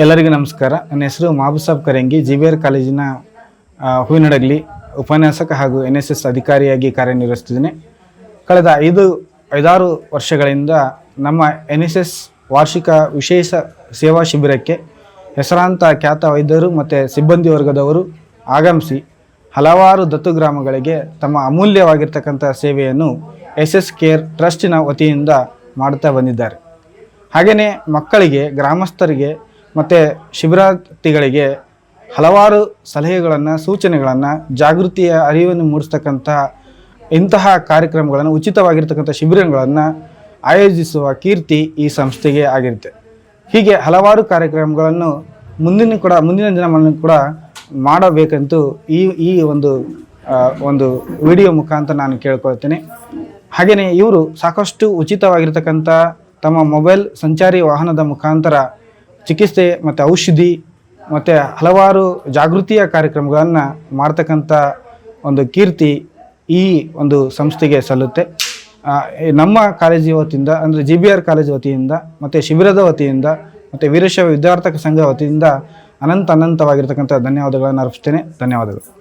ಎಲ್ಲರಿಗೂ ನಮಸ್ಕಾರ. ನನ್ನ ಹೆಸರು ಮಹಬೂಬ್ ಕರಂಗಿ, GBR ಕಾಲೇಜಿನ ಹೂವಿನಡಗಲಿ ಉಪನ್ಯಾಸಕ ಹಾಗೂ NSS ಅಧಿಕಾರಿಯಾಗಿ ಕಾರ್ಯನಿರ್ವಹಿಸುತ್ತಿದ್ದೇನೆ. ಕಳೆದ 5-6 ವರ್ಷಗಳಿಂದ ನಮ್ಮ NSS ವಾರ್ಷಿಕ ವಿಶೇಷ ಸೇವಾ ಶಿಬಿರಕ್ಕೆ ಹೆಸರಾಂತ ಖ್ಯಾತ ವೈದ್ಯರು ಮತ್ತು ಸಿಬ್ಬಂದಿ ವರ್ಗದವರು ಆಗಮಿಸಿ ಹಲವಾರು ದತ್ತು ಗ್ರಾಮಗಳಿಗೆ ತಮ್ಮ ಅಮೂಲ್ಯವಾಗಿರ್ತಕ್ಕಂಥ ಸೇವೆಯನ್ನು SS ಕೇರ್ ಟ್ರಸ್ಟಿನ ವತಿಯಿಂದ ಮಾಡುತ್ತಾ ಬಂದಿದ್ದಾರೆ. ಹಾಗೆಯೇ ಮಕ್ಕಳಿಗೆ, ಗ್ರಾಮಸ್ಥರಿಗೆ ಮತ್ತು ಶಿಬಿರಾರ್ಥಿಗಳಿಗೆ ಹಲವಾರು ಸಲಹೆಗಳನ್ನು, ಸೂಚನೆಗಳನ್ನು, ಜಾಗೃತಿಯ ಅರಿವನ್ನು ಮೂಡಿಸ್ತಕ್ಕಂಥ ಇಂತಹ ಕಾರ್ಯಕ್ರಮಗಳನ್ನು, ಉಚಿತವಾಗಿರ್ತಕ್ಕಂಥ ಶಿಬಿರಗಳನ್ನು ಆಯೋಜಿಸುವ ಕೀರ್ತಿ ಈ ಸಂಸ್ಥೆಗೆ ಆಗಿರುತ್ತೆ. ಹೀಗೆ ಹಲವಾರು ಕಾರ್ಯಕ್ರಮಗಳನ್ನು ಮುಂದಿನ ದಿನಗಳನ್ನು ಕೂಡ ಮಾಡಬೇಕಂತೂ ಈ ಒಂದು ವಿಡಿಯೋ ಮುಖಾಂತರ ನಾನು ಕೇಳ್ಕೊಳ್ತೇನೆ. ಹಾಗೆಯೇ ಇವರು ಸಾಕಷ್ಟು ಉಚಿತವಾಗಿರ್ತಕ್ಕಂಥ ತಮ್ಮ ಮೊಬೈಲ್ ಸಂಚಾರಿ ವಾಹನದ ಮುಖಾಂತರ ಚಿಕಿತ್ಸೆ ಮತ್ತು ಔಷಧಿ ಮತ್ತು ಹಲವಾರು ಜಾಗೃತಿಯ ಕಾರ್ಯಕ್ರಮಗಳನ್ನು ಮಾಡ್ತಕ್ಕಂಥ ಒಂದು ಕೀರ್ತಿ ಈ ಒಂದು ಸಂಸ್ಥೆಗೆ ಸಲ್ಲುತ್ತೆ. ನಮ್ಮ ಕಾಲೇಜು ವತಿಯಿಂದ, ಅಂದರೆ GBR ಕಾಲೇಜು ವತಿಯಿಂದ ಮತ್ತು ಶಿಬಿರದ ವತಿಯಿಂದ ಮತ್ತು ವೀರಶೈವ ವಿದ್ಯಾರ್ಥಕ ಸಂಘ ವತಿಯಿಂದ ಅನಂತವಾಗಿರ್ತಕ್ಕಂಥ ಧನ್ಯವಾದಗಳನ್ನು ಅರ್ಪಿಸ್ತೇನೆ. ಧನ್ಯವಾದಗಳು.